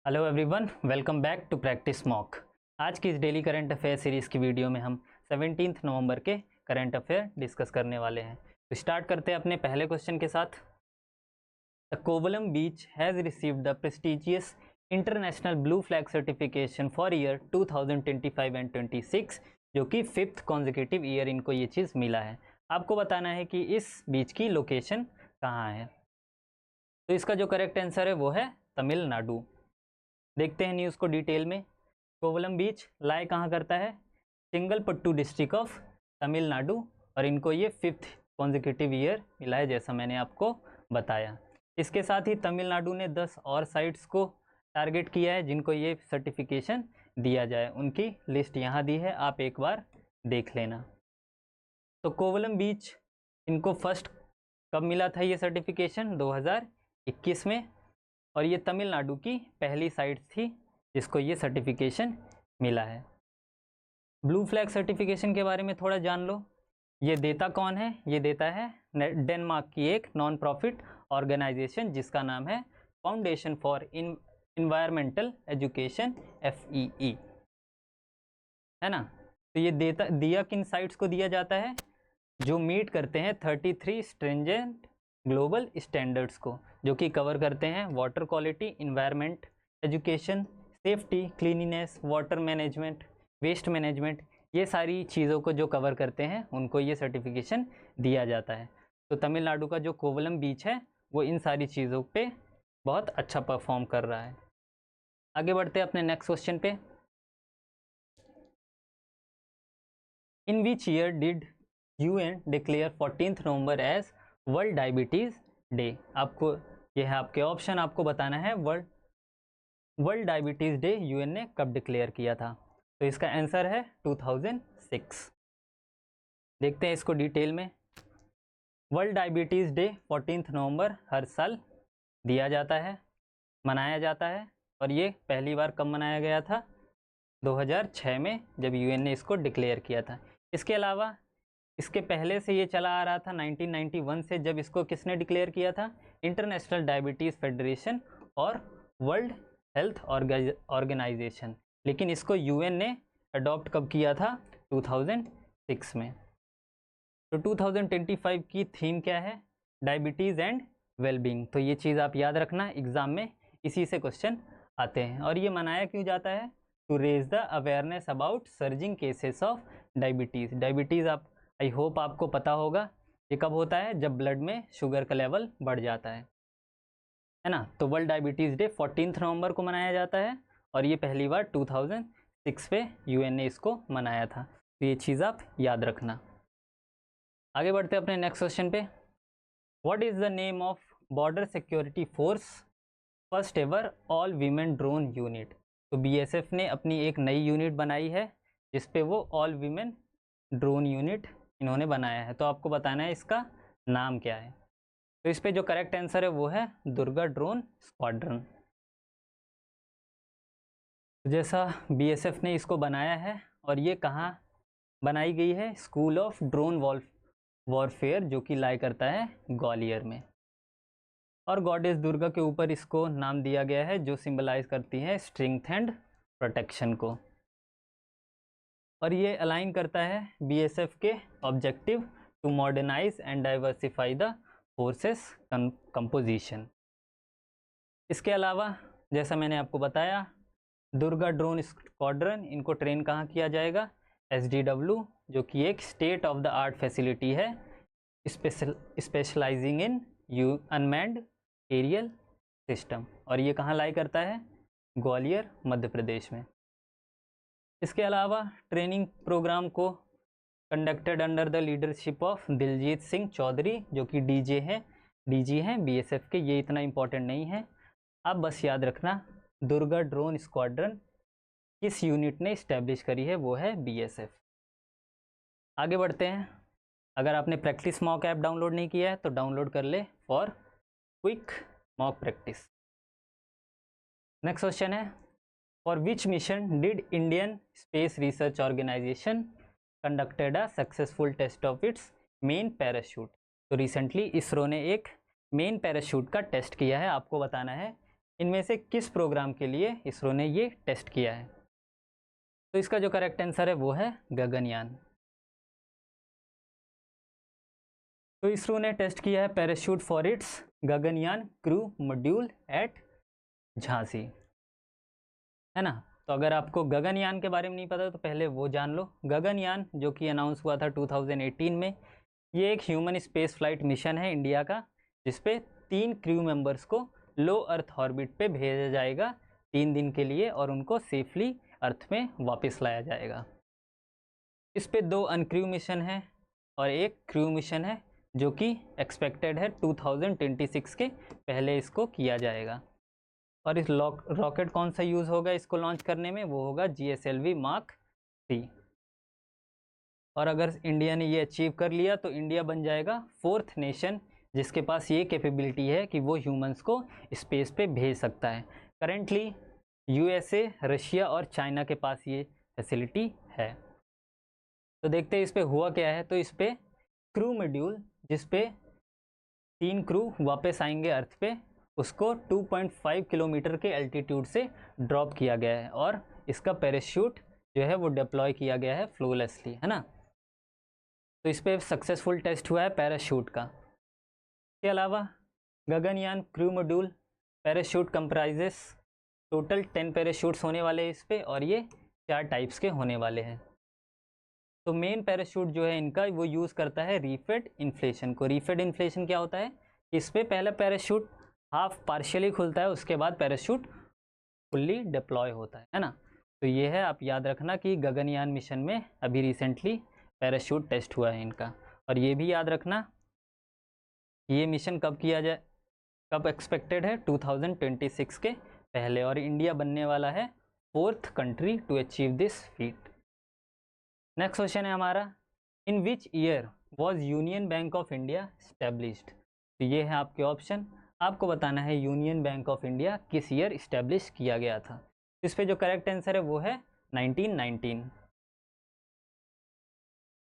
Hello everyone, welcome back to practice mock. आज की इस डेली करंट अफेयर सीरीज़ की वीडियो में हम 17 नवंबर के करंट अफेयर डिस्कस करने वाले हैं। तो स्टार्ट करते हैं अपने पहले क्वेश्चन के साथ। The Kovalam beach has received the prestigious international blue flag certification for year 2025 and 26, जो कि 5th कॉन्जिक्यूटिव ईयर इनको ये चीज़ मिला है। आपको बताना है कि इस बीच की लोकेशन कहाँ है। तो इसका जो करेक्ट आंसर है वो है तमिलनाडु। देखते हैं न्यूज़ को डिटेल में। कोवलम बीच लाई कहाँ करता है? चेंगलपट्टू डिस्ट्रिक्ट ऑफ तमिलनाडु, और इनको ये 5th कॉन्जिक्यूटिव ईयर मिला है, जैसा मैंने आपको बताया। इसके साथ ही तमिलनाडु ने 10 और साइट्स को टारगेट किया है जिनको ये सर्टिफिकेशन दिया जाए। उनकी लिस्ट यहाँ दी है, आप एक बार देख लेना। तो कोवलम बीच इनको फर्स्ट कब मिला था ये सर्टिफिकेशन? 2021 में, और ये तमिलनाडु की पहली साइट थी जिसको ये सर्टिफिकेशन मिला है। ब्लू फ्लैग सर्टिफिकेशन के बारे में थोड़ा जान लो। ये देता कौन है? ये देता है डेनमार्क की एक नॉन प्रॉफिट ऑर्गेनाइजेशन जिसका नाम है foundation for environmental education, FEE, है ना। तो ये दिया किन साइट्स को दिया जाता है? जो मीट करते हैं 33 स्ट्रिंजेंट ग्लोबल स्टैंडर्ड्स को, जो कि कवर करते हैं water quality, environment, education, safety, cleanliness, water management, waste management, ये सारी चीज़ों को जो कवर करते हैं उनको ये सर्टिफिकेशन दिया जाता है। तो तमिलनाडु का जो कोवलम बीच है वो इन सारी चीज़ों पे बहुत अच्छा परफॉर्म कर रहा है। आगे बढ़ते हैं अपने नेक्स्ट क्वेश्चन पे। In which year did UN declare 14 November as world diabetes day? आपको यह है आपके ऑप्शन, आपको बताना है वर्ल्ड डायबिटीज़ डे UN ने कब डिक्लेयर किया था। तो इसका आंसर है 2006। देखते हैं इसको डिटेल में। वर्ल्ड डायबिटीज़ डे 14 नवंबर हर साल दिया जाता है, मनाया जाता है, और ये पहली बार कब मनाया गया था? 2006 में, जब UN ने इसको डिक्लेयर किया था। इसके अलावा इसके पहले से ये चला आ रहा था 1991 से, जब इसको किसने डिक्लेयर किया था? इंटरनेशनल डायबिटीज़ फेडरेशन और वर्ल्ड हेल्थ ऑर्गेनाइजेशन। लेकिन इसको UN ने अडॉप्ट कब किया था? 2006 में। तो 2025 की थीम क्या है? Diabetes and wellbeing. तो ये चीज़ आप याद रखना, एग्ज़ाम में इसी से क्वेश्चन आते हैं। और ये मनाया क्यों जाता है? To raise the awareness about surging cases of diabetes. Diabetes आप आई होप आपको पता होगा, ये कब होता है? जब ब्लड में शुगर का लेवल बढ़ जाता है ना। तो वर्ल्ड डायबिटीज़ डे 14 नवंबर को मनाया जाता है, और ये पहली बार 2006 पे UN ने इसको मनाया था। तो ये चीज़ आप याद रखना। आगे बढ़ते हैं अपने नेक्स्ट क्वेश्चन पे। What is the name of border security force first ever all women drone unit? तो BSF ने अपनी एक नई यूनिट बनाई है जिसपे वो ऑल वीमेन ड्रोन यूनिट इन्होंने बनाया है। तो आपको बताना है इसका नाम क्या है। तो इस पे जो करेक्ट आंसर है वो है दुर्गा ड्रोन स्क्वाड्रन। जैसा BSF ने इसको बनाया है, और ये कहाँ बनाई गई है? स्कूल ऑफ ड्रोन वॉरफेयर, जो कि लाई करता है ग्वालियर में। और गॉडेस दुर्गा के ऊपर इसको नाम दिया गया है, जो सिंबलाइज करती है स्ट्रेंथ एंड प्रोटेक्शन को। और ये अलाइन करता है BSF के objective to modernise and diversify the forces composition. इसके अलावा जैसा मैंने आपको बताया, दुर्गा ड्रोन स्क्वाड्रन इनको ट्रेन कहाँ किया जाएगा? SDW, जो कि एक state of the art facility है specialising in unmanned aerial system, और ये कहाँ लाई करता है? ग्वालियर, मध्य प्रदेश में। इसके अलावा ट्रेनिंग प्रोग्राम को conducted under the leadership of Diljit Singh Chaudhary, जो कि DG हैं BSF के। ये इतना इम्पोर्टेंट नहीं है, आप बस याद रखना दुर्गा ड्रोन स्क्वाड्रन किस यूनिट ने इस्टेब्लिश करी है, वो है BSF। आगे बढ़ते हैं। अगर आपने प्रैक्टिस मॉक ऐप डाउनलोड नहीं किया है तो डाउनलोड कर ले for quick mock practice. Next question है, for which mission did Indian space research organisation conducted a successful test of its main parachute? तो रिसेंटली इसरो ने एक मेन पैराशूट का टेस्ट किया है। आपको बताना है इनमें से किस प्रोग्राम के लिए इसरो ने ये टेस्ट किया है? तो इसका जो करेक्ट आंसर है वो है गगनयान। तो इसरो ने टेस्ट किया है parachute for its Gaganyaan crew module at Jhansi, है ना। तो अगर आपको गगनयान के बारे में नहीं पता तो पहले वो जान लो। गगनयान जो कि अनाउंस हुआ था 2018 में, ये एक ह्यूमन स्पेस फ्लाइट मिशन है इंडिया का, जिसपे 3 क्रू मेंबर्स को लो अर्थ ऑर्बिट पे भेजा जाएगा 3 दिन के लिए और उनको सेफली अर्थ में वापस लाया जाएगा। इस पे 2 अनक्रू मिशन है और एक क्रू मिशन है जो कि एक्सपेक्टेड है 2026 के पहले इसको किया जाएगा। और इस रॉकेट कौन सा यूज़ होगा इसको लॉन्च करने में? वो होगा GSLV Mark 3। और अगर इंडिया ने ये अचीव कर लिया तो इंडिया बन जाएगा 4th नेशन जिसके पास ये कैपेबिलिटी है कि वो ह्यूमंस को स्पेस पे भेज सकता है। करेंटली USA, रशिया और चाइना के पास ये फैसिलिटी है। तो देखते हैं इस पे हुआ क्या है। तो इस पे क्रू मॉड्यूल जिस पे 3 क्रू वापस आएंगे अर्थ पे, उसको 2.5 किलोमीटर के एल्टीट्यूड से ड्रॉप किया गया है और इसका पैराशूट जो है वो डिप्लॉय किया गया है फ्लोलेसली, है ना। तो इस पे सक्सेसफुल टेस्ट हुआ है पैराशूट का। इसके अलावा Gaganyaan crew module parachute comprises total 10 parachutes होने वाले हैं इस पे और ये 4 टाइप्स के होने वाले हैं। तो मेन पैराशूट जो है इनका वो यूज़ करता है रीफेड इन्फ्लेशन को। रीफेड इन्फ्लेशन क्या होता है? इस पे पहले पैराशूट हाफ पार्शियली खुलता है, उसके बाद पैराशूट फुल्ली डिप्लॉय होता है ना। तो ये है, आप याद रखना कि गगनयान मिशन में अभी रिसेंटली पैराशूट टेस्ट हुआ है इनका। और ये भी याद रखना ये मिशन कब किया जाए, कब एक्सपेक्टेड है? 2026 के पहले। और इंडिया बनने वाला है 4th country to achieve this feat. Next question है हमारा, in which year was Union Bank of India established? तो ये है आपके ऑप्शन, आपको बताना है यूनियन बैंक ऑफ इंडिया किस ईयर इस्टेब्लिश किया गया था। इस पे जो करेक्ट आंसर है वो है 1919।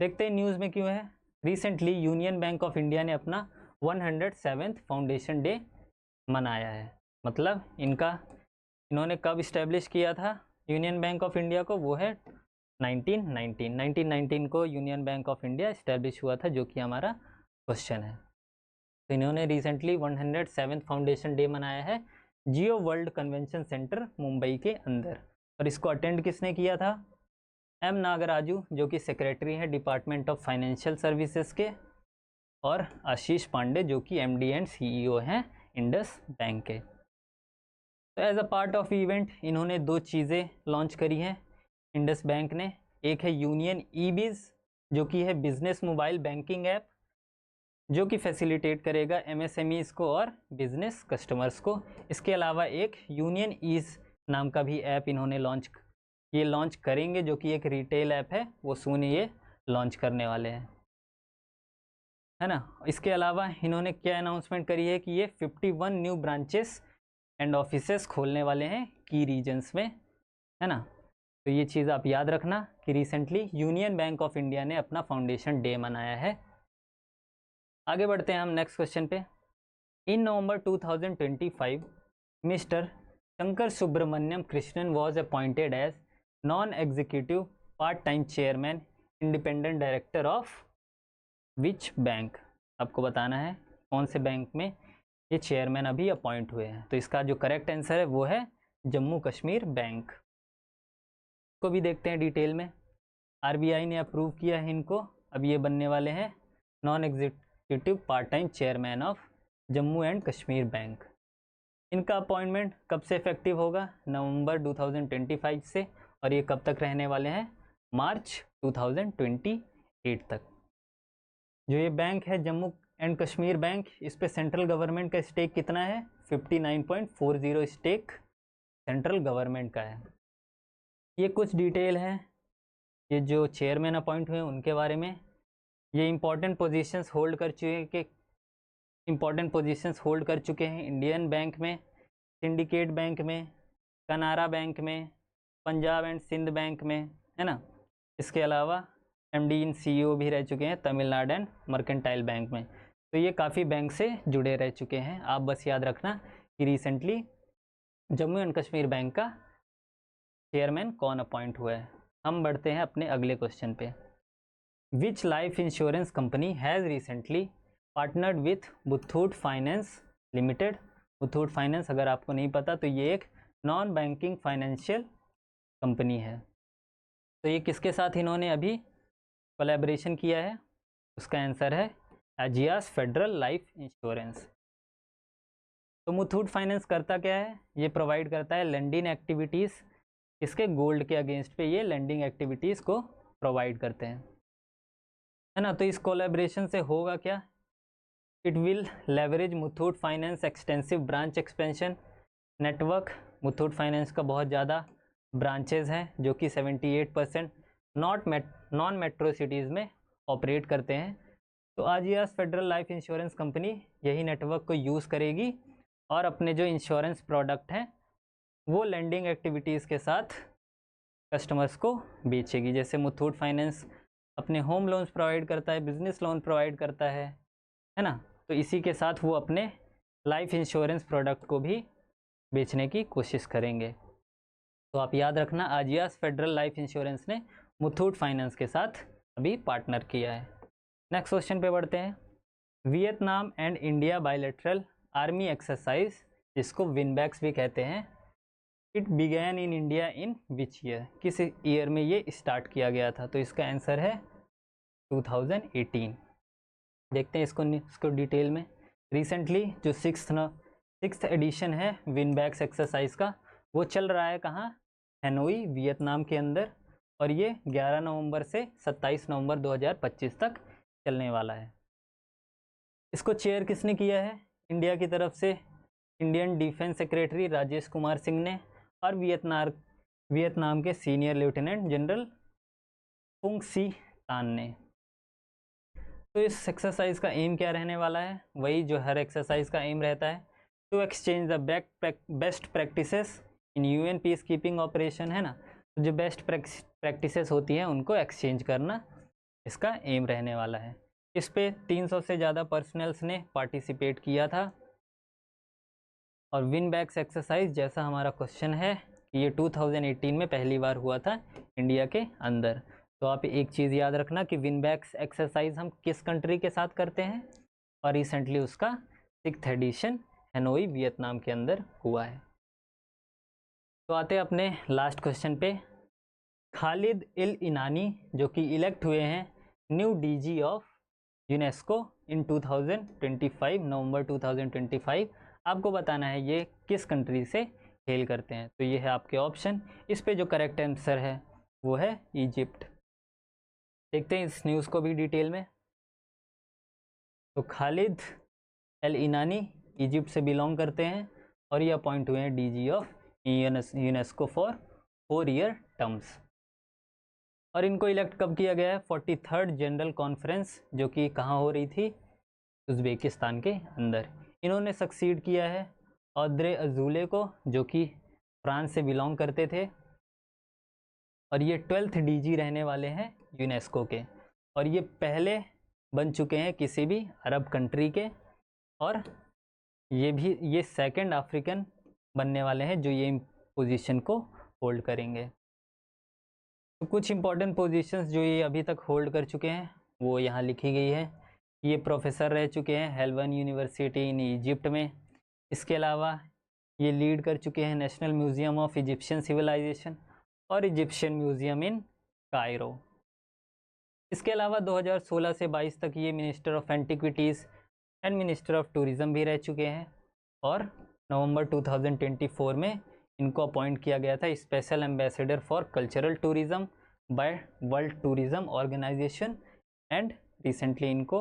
देखते हैं न्यूज़ में क्यों है। Recently union Bank of India ने अपना 107th फाउंडेशन डे मनाया है। मतलब इन्होंने कब इस्टेब्लिश किया था यूनियन बैंक ऑफ इंडिया को? वो है 1919 को union Bank of India establish हुआ था, जो कि हमारा क्वेश्चन है। तो इन्होंने रिसेंटली 107th फाउंडेशन डे मनाया है जियो वर्ल्ड कन्वेंशन सेंटर मुंबई के अंदर। और इसको अटेंड किसने किया था? M नागराजू जो कि सेक्रेटरी हैं डिपार्टमेंट ऑफ फाइनेंशियल सर्विसेज के, और आशीष पांडे जो कि MD एंड CEO हैं इंडस बैंक के। तो as a part of event इन्होंने 2 चीज़ें लॉन्च करी हैं इंडस बैंक ने। एक है यूनियन ई-बिज़ जो कि है बिजनेस मोबाइल बैंकिंग ऐप, जो कि फैसिलिटेट करेगा MSMEs को और बिजनेस कस्टमर्स को। इसके अलावा एक यूनियन ईज नाम का भी ऐप इन्होंने लॉन्च करेंगे, जो कि एक रिटेल ऐप है, वो सून ये लॉन्च करने वाले हैं, है ना। इसके अलावा इन्होंने क्या अनाउंसमेंट करी है कि ये 51 न्यू ब्रांचेस एंड ऑफिसेस खोलने वाले हैं की रीजन्स में, है ना। तो ये चीज़ आप याद रखना कि recently union Bank of India ने अपना फाउंडेशन डे मनाया है। आगे बढ़ते हैं हम नेक्स्ट क्वेश्चन पे। In November 2025 mister Shankar Subramanyam Krishnan was appointed as non executive part time chairman independent director of which bank? आपको बताना है कौन से बैंक में ये चेयरमैन अभी अपॉइंट हुए हैं। तो इसका जो करेक्ट आंसर है वो है जम्मू कश्मीर बैंक। को भी देखते हैं डिटेल में। RBI ने अप्रूव किया है इनको, अब ये बनने वाले हैं non executive part time chairman of Jammu and Kashmir bank. इनका अपॉइंटमेंट कब से इफेक्टिव होगा? नवंबर 2025 से, और ये कब तक रहने वाले हैं? मार्च 2028 तक। जो ये बैंक है जम्मू एंड कश्मीर बैंक, इस पे सेंट्रल गवर्नमेंट का स्टेक कितना है? 59.40 स्टेक सेंट्रल गवर्नमेंट का है। ये कुछ डिटेल है ये जो चेयरमैन अपॉइंट हुए उनके बारे में। ये इंपॉर्टेंट पोजीशंस होल्ड कर चुके हैं इंडियन बैंक में, सिंडिकेट बैंक में, कनारा बैंक में, पंजाब एंड सिंध बैंक में, है ना। इसके अलावा MD एंड CEO भी रह चुके हैं तमिलनाडु एंड मर्केंटाइल बैंक में। तो ये काफ़ी बैंक से जुड़े रह चुके हैं। आप बस याद रखना कि recently Jammu and Kashmir bank का चेयरमैन कौन अपॉइंट हुआ है। हम बढ़ते हैं अपने अगले क्वेश्चन पे। विच life insurance company has recently partnered with Muthoot finance limited. Muthoot finance अगर आपको नहीं पता तो ये एक नॉन बैंकिंग फाइनेंशियल कंपनी है। तो ये किसके साथ इन्होंने अभी कोलैबोरेशन किया है, उसका आंसर है एजियास फेडरल लाइफ इंश्योरेंस। तो मुथूट फाइनेंस करता क्या है, ये प्रोवाइड करता है लेंडिंग एक्टिविटीज़, इसके गोल्ड के अगेंस्ट पे ये लेंडिंग एक्टिविटीज़ को प्रोवाइड करते हैं, है ना। तो इस कोलैबोरेशन से होगा क्या, it will leverage Muthoot finance extensive branch expansion network. Muthoot finance का बहुत ज़्यादा ब्रांचेज हैं जो कि 78% नॉन मेट्रो सिटीज़ में ऑपरेट करते हैं। तो एजियास फेडरल लाइफ इंश्योरेंस कंपनी यही नेटवर्क को यूज़ करेगी और अपने जो इंश्योरेंस प्रोडक्ट हैं वो लेंडिंग एक्टिविटीज़ के साथ कस्टमर्स को बेचेगी। जैसे मुथूट फाइनेंस अपने होम लोन्स प्रोवाइड करता है, बिजनेस लोन प्रोवाइड करता है ना। तो इसी के साथ वो अपने लाइफ इंश्योरेंस प्रोडक्ट को भी बेचने की कोशिश करेंगे। तो आप याद रखना, एजियास फेडरल लाइफ इंश्योरेंस ने मुथूट फाइनेंस के साथ अभी पार्टनर किया है। नेक्स्ट क्वेश्चन पे बढ़ते हैं। Vietnam and India bilateral army exercise, जिसको विनबैक्स भी कहते हैं, it began in India in which year. किस ईयर में ये स्टार्ट किया गया था। तो इसका आंसर है 2018। देखते हैं इसको डिटेल में। रिसेंटली जो सिक्स्थ एडिशन है विनबैक्स एक्सरसाइज का, वो चल रहा है कहाँ, हैनोई वियतनाम के अंदर, और ये 11 नवंबर से 27 नवंबर 2025 तक चलने वाला है। इसको चेयर किसने किया है इंडिया की तरफ से, Indian defence secretary Rajesh Kumar Singh ने, और वियतनाम के सीनियर लेफ्टिनेंट जनरल फुंग सी तान ने। तो इस एक्सरसाइज का एम क्या रहने वाला है, वही जो हर एक्सरसाइज का एम रहता है, to exchange the best practices in UN peace keeping operation, है ना। तो जो बेस्ट प्रैक्टिसेस होती हैं उनको एक्सचेंज करना इसका एम रहने वाला है। इस पे 300 से ज़्यादा पर्सनल्स ने पार्टिसिपेट किया था। और विनबैक्स एक्सरसाइज, जैसा हमारा क्वेश्चन है कि ये 2018 में पहली बार हुआ था इंडिया के अंदर। तो आप एक चीज़ याद रखना कि विनबैक्स एक्सरसाइज हम किस कंट्री के साथ करते हैं, और रिसेंटली उसका 6th एडिशन हैनोई वियतनाम के अंदर हुआ है। तो आते हैं अपने लास्ट क्वेश्चन पे। खालिद इल इनानी जो कि इलेक्ट हुए हैं न्यू डीजी ऑफ यूनेस्को इन 2025, नवंबर 2025, आपको बताना है ये किस कंट्री से हेल करते हैं। तो ये है आपके ऑप्शन। इस पे जो करेक्ट आंसर है वो है इजिप्ट। देखते हैं इस न्यूज़ को भी डिटेल में। तो खालिद एल इनानी इजिप्ट से बिलोंग करते हैं और ये अपॉइंट हुए हैं DG of UNESCO for 4 year terms. और इनको इलेक्ट कब किया गया है, 43rd जनरल कॉन्फ्रेंस जो कि कहाँ हो रही थी, उज़्बेकिस्तान के अंदर। इन्होंने सक्सीड किया है औद्रे अजूले को जो कि फ्रांस से बिलोंग करते थे, और ये 12th डीजी रहने वाले हैं यूनेस्को के, और ये पहले बन चुके हैं किसी भी अरब कंट्री के, और ये सेकंड अफ्रीकन बनने वाले हैं जो ये पोजीशन को होल्ड करेंगे। तो कुछ इंपॉर्टेंट पोजीशंस जो ये अभी तक होल्ड कर चुके हैं वो यहाँ लिखी गई है। ये प्रोफेसर रह चुके हैं हेल्वन यूनिवर्सिटी इन इजिप्ट में। इसके अलावा ये लीड कर चुके हैं national museum of Egyptian civilization और इजिप्शियन म्यूज़ियम इन कायरो। इसके अलावा 2016 से 22 तक ये minister of antiquities and minister of tourism भी रह चुके हैं, और नवंबर 2024 में इनको अपॉइंट किया गया था special ambassador for cultural tourism by world tourism organization, and recently इनको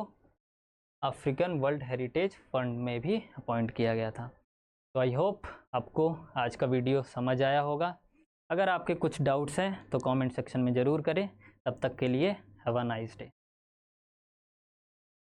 अफ्रीकन वर्ल्ड हेरिटेज फंड में भी अपॉइंट किया गया था। तो आई होप आपको आज का वीडियो समझ आया होगा। अगर आपके कुछ डाउट्स हैं तो कमेंट सेक्शन में ज़रूर करें। तब तक के लिए हैव अ नाइस डे।